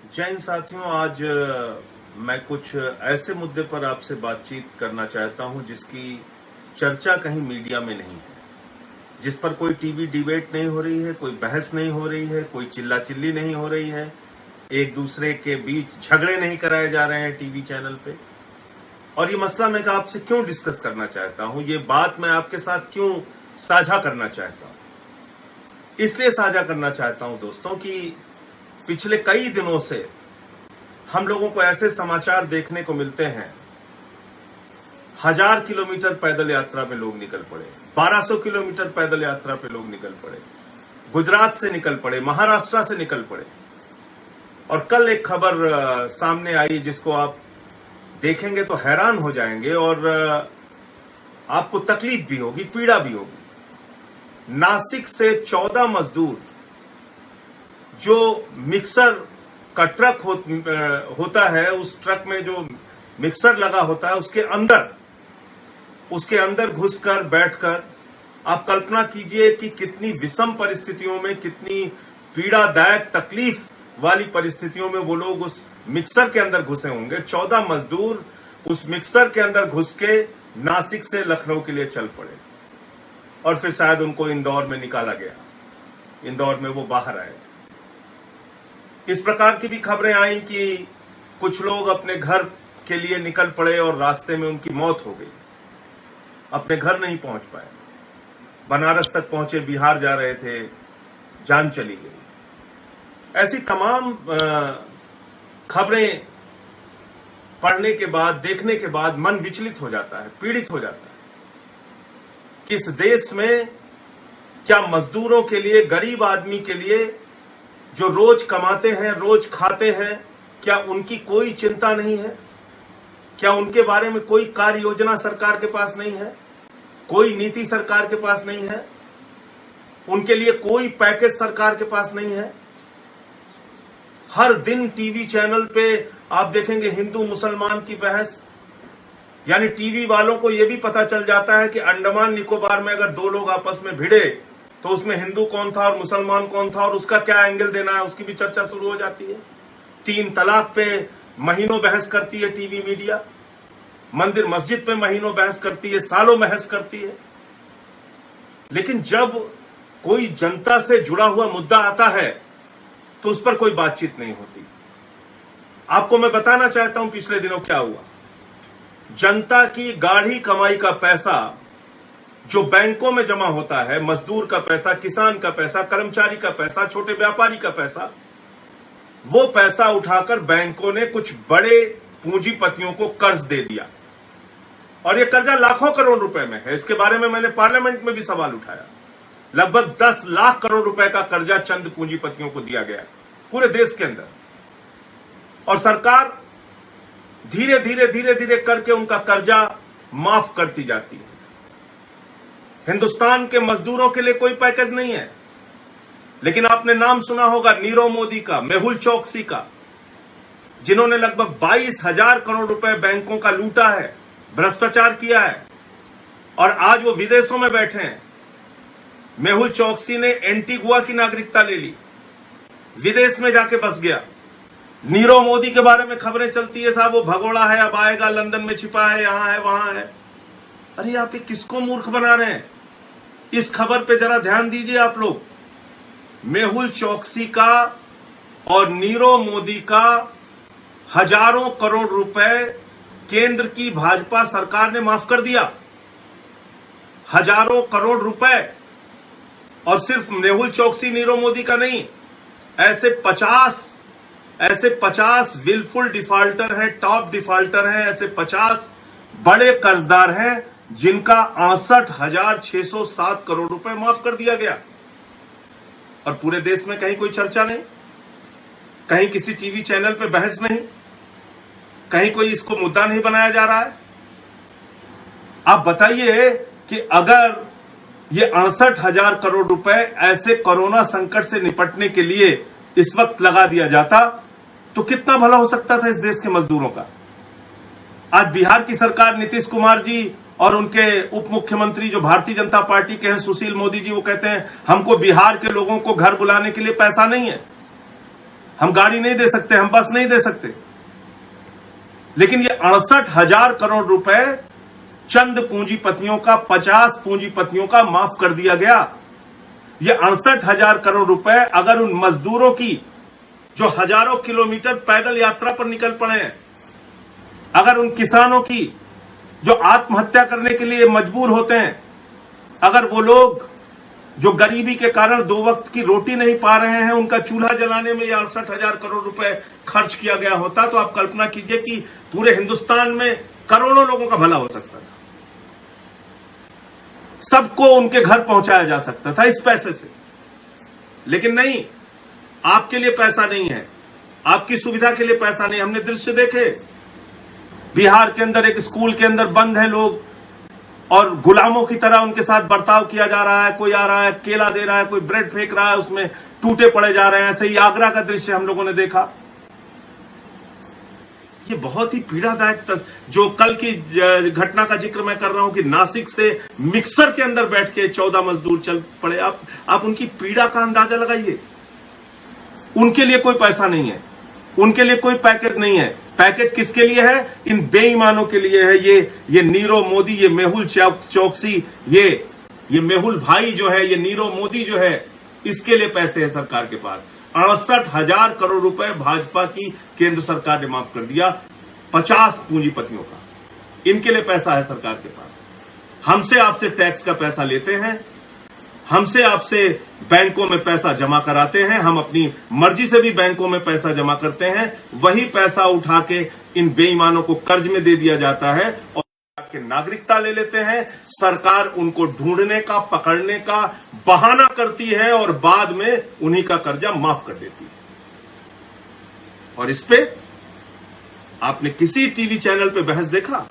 जय हिंद साथियों, आज मैं कुछ ऐसे मुद्दे पर आपसे बातचीत करना चाहता हूं जिसकी चर्चा कहीं मीडिया में नहीं है, जिस पर कोई टीवी डिबेट नहीं हो रही है, कोई बहस नहीं हो रही है, कोई चिल्ला चिल्ली नहीं हो रही है, एक दूसरे के बीच झगड़े नहीं कराए जा रहे हैं टीवी चैनल पे। और ये मसला मैं आपसे क्यों डिस्कस करना चाहता हूं, ये बात मैं आपके साथ क्यों साझा करना चाहता हूं, इसलिए साझा करना चाहता हूं दोस्तों कि पिछले कई दिनों से हम लोगों को ऐसे समाचार देखने को मिलते हैं, 1000 किलोमीटर पैदल यात्रा पे लोग निकल पड़े, 1200 किलोमीटर पैदल यात्रा पे लोग निकल पड़े, गुजरात से निकल पड़े, महाराष्ट्र से निकल पड़े। और कल एक खबर सामने आई जिसको आप देखेंगे तो हैरान हो जाएंगे और आपको तकलीफ भी होगी, पीड़ा भी होगी। नासिक से 14 मजदूर जो मिक्सर का ट्रक होता है, उस ट्रक में जो मिक्सर लगा होता है उसके अंदर घुसकर बैठकर आप कल्पना कीजिए कि कितनी विषम परिस्थितियों में, कितनी पीड़ादायक तकलीफ वाली परिस्थितियों में वो लोग उस मिक्सर के अंदर घुसे होंगे। 14 मजदूर उस मिक्सर के अंदर घुस के नासिक से लखनऊ के लिए चल पड़े और फिर शायद उनको इंदौर में निकाला गया, इंदौर में वो बाहर आए। इस प्रकार की भी खबरें आई कि कुछ लोग अपने घर के लिए निकल पड़े और रास्ते में उनकी मौत हो गई, अपने घर नहीं पहुंच पाए, बनारस तक पहुंचे, बिहार जा रहे थे, जान चली गई। ऐसी तमाम खबरें पढ़ने के बाद, देखने के बाद मन विचलित हो जाता है, पीड़ित हो जाता है कि इस देश में क्या मजदूरों के लिए, गरीब आदमी के लिए जो रोज कमाते हैं, रोज खाते हैं, क्या उनकी कोई चिंता नहीं है? क्या उनके बारे में कोई कार्य योजना सरकार के पास नहीं है? कोई नीति सरकार के पास नहीं है? उनके लिए कोई पैकेज सरकार के पास नहीं है? हर दिन टीवी चैनल पे आप देखेंगे हिंदू मुसलमान की बहस, यानी टीवी वालों को यह भी पता चल जाता है कि अंडमान निकोबार में अगर दो लोग आपस में भिड़े तो उसमें हिंदू कौन था और मुसलमान कौन था और उसका क्या एंगल देना है, उसकी भी चर्चा शुरू हो जाती है। 3 तलाक पे महीनों बहस करती है टीवी मीडिया, मंदिर मस्जिद पे महीनों बहस करती है, सालों बहस करती है। लेकिन जब कोई जनता से जुड़ा हुआ मुद्दा आता है तो उस पर कोई बातचीत नहीं होती। आपको मैं बताना चाहता हूं पिछले दिनों क्या हुआ। जनता की गाढ़ी कमाई का पैसा जो बैंकों में जमा होता है, मजदूर का पैसा, किसान का पैसा, कर्मचारी का पैसा, छोटे व्यापारी का पैसा, वो पैसा उठाकर बैंकों ने कुछ बड़े पूंजीपतियों को कर्ज दे दिया और ये कर्जा लाखों करोड़ रुपए में है। इसके बारे में मैंने पार्लियामेंट में भी सवाल उठाया। लगभग 10 लाख करोड़ रुपए का कर्जा चंद पूंजीपतियों को दिया गया पूरे देश के अंदर, और सरकार धीरे धीरे करके उनका कर्जा माफ करती जाती है। हिंदुस्तान के मजदूरों के लिए कोई पैकेज नहीं है। लेकिन आपने नाम सुना होगा नीरव मोदी का, मेहुल चोकसी का, जिन्होंने लगभग 22,000 करोड़ रुपए बैंकों का लूटा है, भ्रष्टाचार किया है, और आज वो विदेशों में बैठे हैं। मेहुल चोकसी ने एंटीगुआ की नागरिकता ले ली, विदेश में जाके बस गया। नीरव मोदी के बारे में खबरें चलती है, साहब वो भगोड़ा है, अब आएगा, लंदन में छिपा है, यहां है, वहां है। अरे आप ये किसको मूर्ख बना रहे हैं? इस खबर पे जरा ध्यान दीजिए आप लोग। मेहुल चोकसी का और नीरव मोदी का हजारों करोड़ रुपए केंद्र की भाजपा सरकार ने माफ कर दिया, हजारों करोड़ रुपए। और सिर्फ मेहुल चोकसी, नीरव मोदी का नहीं, ऐसे 50 विलफुल डिफॉल्टर हैं, टॉप डिफॉल्टर हैं, ऐसे 50 बड़े कर्जदार हैं जिनका 68,607 करोड़ रुपए माफ कर दिया गया। और पूरे देश में कहीं कोई चर्चा नहीं, कहीं किसी टीवी चैनल पे बहस नहीं, कहीं कोई इसको मुद्दा नहीं बनाया जा रहा है। आप बताइए कि अगर ये 68,000 करोड़ रुपए ऐसे कोरोना संकट से निपटने के लिए इस वक्त लगा दिया जाता तो कितना भला हो सकता था इस देश के मजदूरों का। आज बिहार की सरकार, नीतीश कुमार जी और उनके उप मुख्यमंत्री जो भारतीय जनता पार्टी के हैं, सुशील मोदी जी, वो कहते हैं हमको बिहार के लोगों को घर बुलाने के लिए पैसा नहीं है। हम गाड़ी नहीं दे सकते, हम बस नहीं दे सकते, लेकिन ये 68,000 करोड़ रुपए चंद पूंजीपतियों का, 50 पूंजीपतियों का माफ कर दिया गया। ये 68,000 करोड़ रुपए अगर उन मजदूरों की जो हजारों किलोमीटर पैदल यात्रा पर निकल पड़े हैं, अगर उन किसानों की जो आत्महत्या करने के लिए मजबूर होते हैं, अगर वो लोग जो गरीबी के कारण 2 वक्त की रोटी नहीं पा रहे हैं, उनका चूल्हा जलाने में ये 68,000 करोड़ रुपए खर्च किया गया होता, तो आप कल्पना कीजिए कि पूरे हिंदुस्तान में करोड़ों लोगों का भला हो सकता था, सबको उनके घर पहुंचाया जा सकता था इस पैसे से। लेकिन नहीं, आपके लिए पैसा नहीं है, आपकी सुविधा के लिए पैसा नहीं। हमने दृश्य देखे, बिहार के अंदर एक स्कूल के अंदर बंद है लोग और गुलामों की तरह उनके साथ बर्ताव किया जा रहा है। कोई आ रहा है, केला दे रहा है, कोई ब्रेड फेंक रहा है, उसमें टूटे पड़े जा रहे हैं। ऐसे ही आगरा का दृश्य हम लोगों ने देखा। ये बहुत ही पीड़ादायक जो कल की घटना का जिक्र मैं कर रहा हूं कि नासिक से मिक्सर के अंदर बैठ के 14 मजदूर चल पड़े। आप उनकी पीड़ा का अंदाजा लगाइए। उनके लिए कोई पैसा नहीं है, उनके लिए कोई पैकेज नहीं है। पैकेज किसके लिए है? इन बेईमानों के लिए है। ये नीरव मोदी, ये मेहुल चौकसी, ये मेहुल भाई जो है, ये नीरव मोदी जो है, इसके लिए पैसे है सरकार के पास। 68,000 करोड़ रुपए भाजपा की केंद्र सरकार ने माफ कर दिया 50 पूंजीपतियों का। इनके लिए पैसा है सरकार के पास। हमसे आपसे टैक्स का पैसा लेते हैं, हमसे आपसे बैंकों में पैसा जमा कराते हैं, हम अपनी मर्जी से भी बैंकों में पैसा जमा करते हैं। वही पैसा उठा के इन बेईमानों को कर्ज में दे दिया जाता है और के नागरिकता ले लेते हैं। सरकार उनको ढूंढने का, पकड़ने का बहाना करती है और बाद में उन्हीं का कर्जा माफ कर देती है। और इस पे आपने किसी टीवी चैनल पे बहस देखा?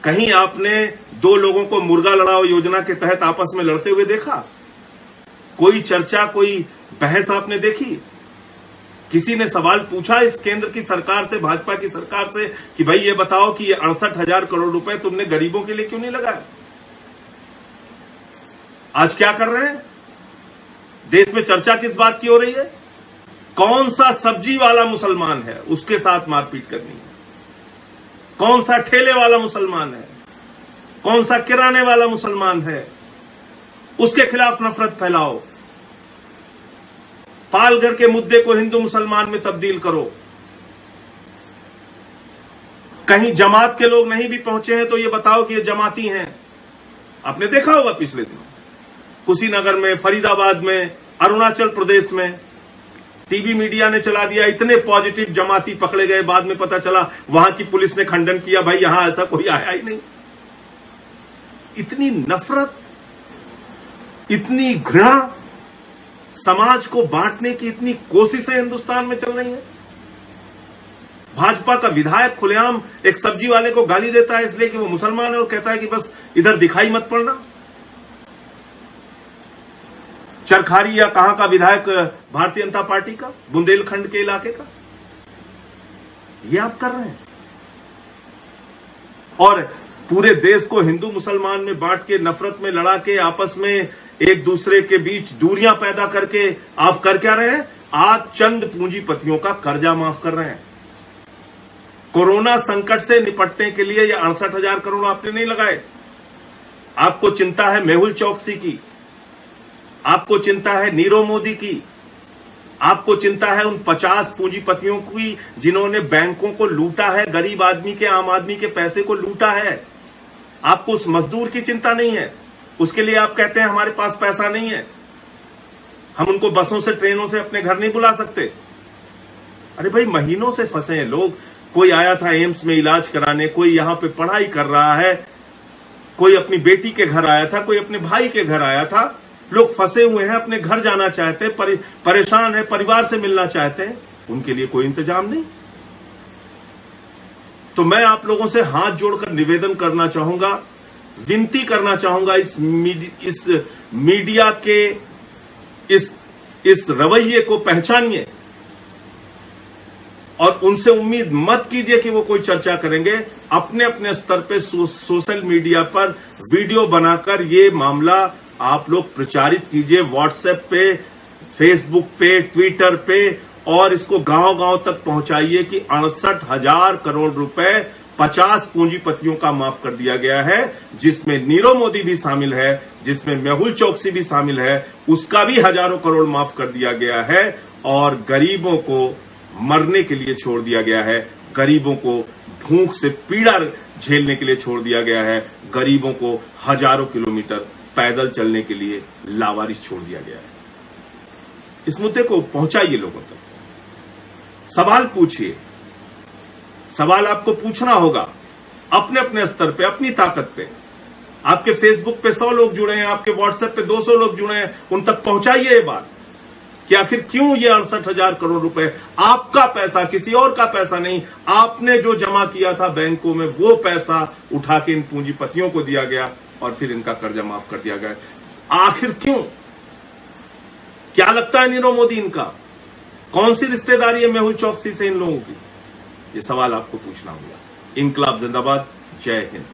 कहीं आपने 2 लोगों को मुर्गा लड़ाओ योजना के तहत आपस में लड़ते हुए देखा? कोई चर्चा, कोई बहस आपने देखी? किसी ने सवाल पूछा इस केंद्र की सरकार से, भाजपा की सरकार से, कि भाई ये बताओ कि ये 68,000 करोड़ रुपए तुमने गरीबों के लिए क्यों नहीं लगाया? आज क्या कर रहे हैं? देश में चर्चा किस बात की हो रही है? कौन सा सब्जी वाला मुसलमान है उसके साथ मारपीट करनी है, कौन सा ठेले वाला मुसलमान है, कौन सा किराने वाला मुसलमान है, उसके खिलाफ नफरत फैलाओ। पालघर के मुद्दे को हिंदू मुसलमान में तब्दील करो। कहीं जमात के लोग नहीं भी पहुंचे हैं तो ये बताओ कि ये जमाती हैं। आपने देखा होगा पिछले दिनों कुशीनगर में, फरीदाबाद में, अरुणाचल प्रदेश में टीवी मीडिया ने चला दिया। इतने पॉजिटिव जमाती पकड़े गए, बाद में पता चला वहां की पुलिस ने खंडन किया, भाई यहां ऐसा कोई आया ही नहीं। इतनी नफरत, इतनी घृणा, समाज को बांटने की इतनी कोशिशें हिंदुस्तान में चल रही हैं। भाजपा का विधायक खुलेआम एक सब्जी वाले को गाली देता है इसलिए कि वो मुसलमान है और कहता है कि बस इधर दिखाई मत पड़ना। चरखारी या कहां का विधायक भारतीय जनता पार्टी का, बुंदेलखंड के इलाके का, ये आप कर रहे हैं। और पूरे देश को हिंदू मुसलमान में बांट के, नफरत में लड़ा के, आपस में एक दूसरे के बीच दूरियां पैदा करके आप कर क्या रहे हैं? आज चंद पूंजीपतियों का कर्जा माफ कर रहे हैं। कोरोना संकट से निपटने के लिए ये 68,000 करोड़ आपने नहीं लगाए। आपको चिंता है मेहुल चौकसी की, आपको चिंता है नीरव मोदी की, आपको चिंता है उन 50 पूंजीपतियों की जिन्होंने बैंकों को लूटा है, गरीब आदमी के, आम आदमी के पैसे को लूटा है। आपको उस मजदूर की चिंता नहीं है। उसके लिए आप कहते हैं हमारे पास पैसा नहीं है, हम उनको बसों से, ट्रेनों से अपने घर नहीं बुला सकते। अरे भाई, महीनों से फंसे हैं लोग। कोई आया था एम्स में इलाज कराने, कोई यहां पे पढ़ाई कर रहा है, कोई अपनी बेटी के घर आया था, कोई अपने भाई के घर आया था। लोग फंसे हुए हैं, अपने घर जाना चाहते हैं, परेशान है, परिवार से मिलना चाहते हैं, उनके लिए कोई इंतजाम नहीं। तो मैं आप लोगों से हाथ जोड़कर निवेदन करना चाहूंगा, विनती करना चाहूंगा, इस मीडिया के इस रवैये को पहचानिए और उनसे उम्मीद मत कीजिए कि वो कोई चर्चा करेंगे। अपने अपने स्तर पे सोशल मीडिया पर वीडियो बनाकर ये मामला आप लोग प्रचारित कीजिए, व्हाट्सएप पे, फेसबुक पे, ट्विटर पे और इसको गांव गांव तक पहुंचाइए कि 68,000 करोड़ रुपए 50 पूंजीपतियों का माफ कर दिया गया है, जिसमें नीरव मोदी भी शामिल है, जिसमें मेहुल चोकसी भी शामिल है, उसका भी हजारों करोड़ माफ कर दिया गया है और गरीबों को मरने के लिए छोड़ दिया गया है, गरीबों को भूख से पीड़ा झेलने के लिए छोड़ दिया गया है, गरीबों को हजारों किलोमीटर पैदल चलने के लिए लावारिस छोड़ दिया गया है। इस मुद्दे को पहुंचाइए लोगों तक, सवाल पूछिए, सवाल आपको पूछना होगा अपने अपने स्तर पे, अपनी ताकत पे। आपके फेसबुक पे 100 लोग जुड़े हैं, आपके व्हाट्सएप पे 200 लोग जुड़े हैं, उन तक पहुंचाइए ये बात कि आखिर क्यों ये 68,000 करोड़ रुपए आपका पैसा, किसी और का पैसा नहीं, आपने जो जमा किया था बैंकों में वो पैसा उठा के इन पूंजीपतियों को दिया गया और फिर इनका कर्जा माफ कर दिया गया। आखिर क्यों? क्या लगता है नीरव मोदी इनका? कौन सी रिश्तेदारी है मेहुल चोकसी से इन लोगों की? ये सवाल आपको पूछना होगा। इंकलाब जिंदाबाद, जय हिंद।